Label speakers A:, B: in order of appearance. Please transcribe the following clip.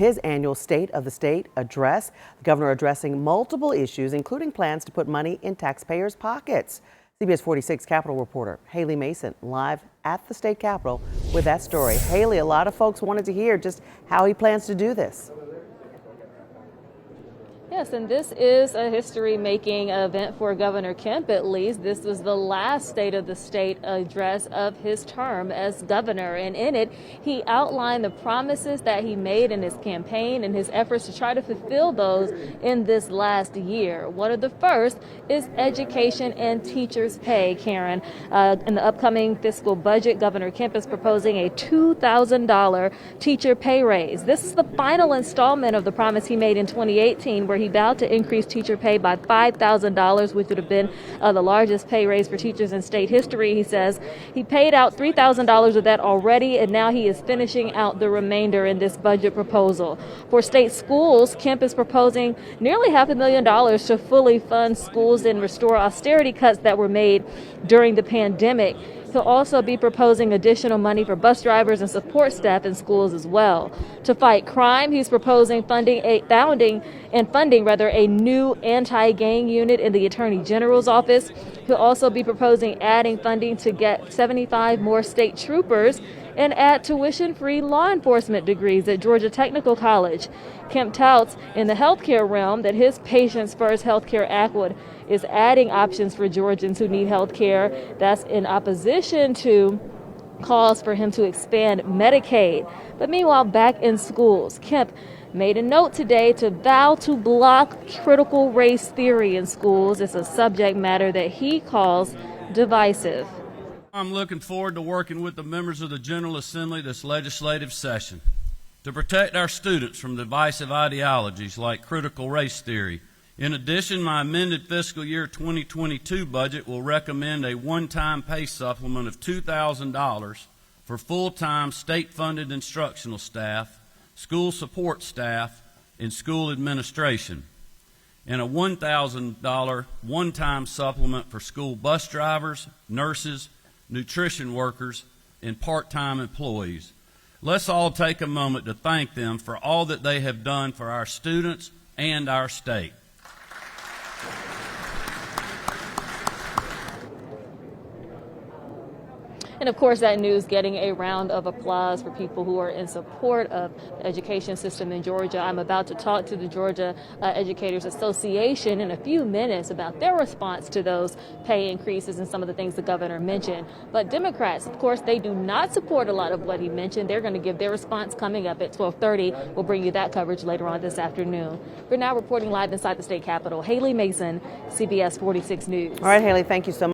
A: his annual State of the State address. The governor addressing multiple issues, including plans to put money in taxpayers' pockets. CBS 46 Capitol reporter Haley Mason live at the state capitol with that story. Haley, a lot of folks wanted to hear just how he plans to do this.
B: Yes, and this is a history-making event for Governor Kemp, at least. This was the last State of the State address of his term as governor, and in it, he outlined the promises that he made in his campaign and his efforts to try to fulfill those in this last year. One of the first is education and teachers' pay, Karen. In the upcoming fiscal budget, Governor Kemp is proposing a $2,000 teacher pay raise. This is the final installment of the promise he made in 2018, where he vowed to increase teacher pay by $5,000, which would have been the largest pay raise for teachers in state history. He says he paid out $3,000 of that already, and now he is finishing out the remainder in this budget proposal. For state schools, Kemp is proposing nearly $500,000 to fully fund schools and restore austerity cuts that were made during the pandemic. He'll also be proposing additional money for bus drivers and support staff in schools as well. To fight crime, he's proposing funding a new anti-gang unit in the Attorney General's office. He'll also be proposing adding funding to get 75 more state troopers and add tuition-free law enforcement degrees at Georgia Technical College. Kemp touts in the healthcare realm that his Patients First Healthcare Act is adding options for Georgians who need health care. That's in opposition to calls for him to expand Medicaid. But meanwhile, back in schools, Kemp made a note today to vow to block critical race theory in schools. It's a subject matter that he calls divisive.
C: I'm looking forward to working with the members of the General Assembly this legislative session to protect our students from divisive ideologies like critical race theory. In addition, my amended fiscal year 2022 budget will recommend a one-time pay supplement of $2,000 for full-time state-funded instructional staff, school support staff, and school administration, and a $1,000 one-time supplement for school bus drivers, nurses, nutrition workers, and part-time employees. Let's all take a moment to thank them for all that they have done for our students and our state.
B: And of course, that news getting a round of applause for people who are in support of the education system in Georgia. I'm about to talk to the Georgia Educators Association in a few minutes about their response to those pay increases and some of the things the governor mentioned. But Democrats, of course, they do not support a lot of what he mentioned. They're going to give their response coming up at 12:30. We'll bring you that coverage later on this afternoon. We're now reporting live inside the state capitol. Haley Mason, CBS 46 News.
A: All right, Haley, thank you so much.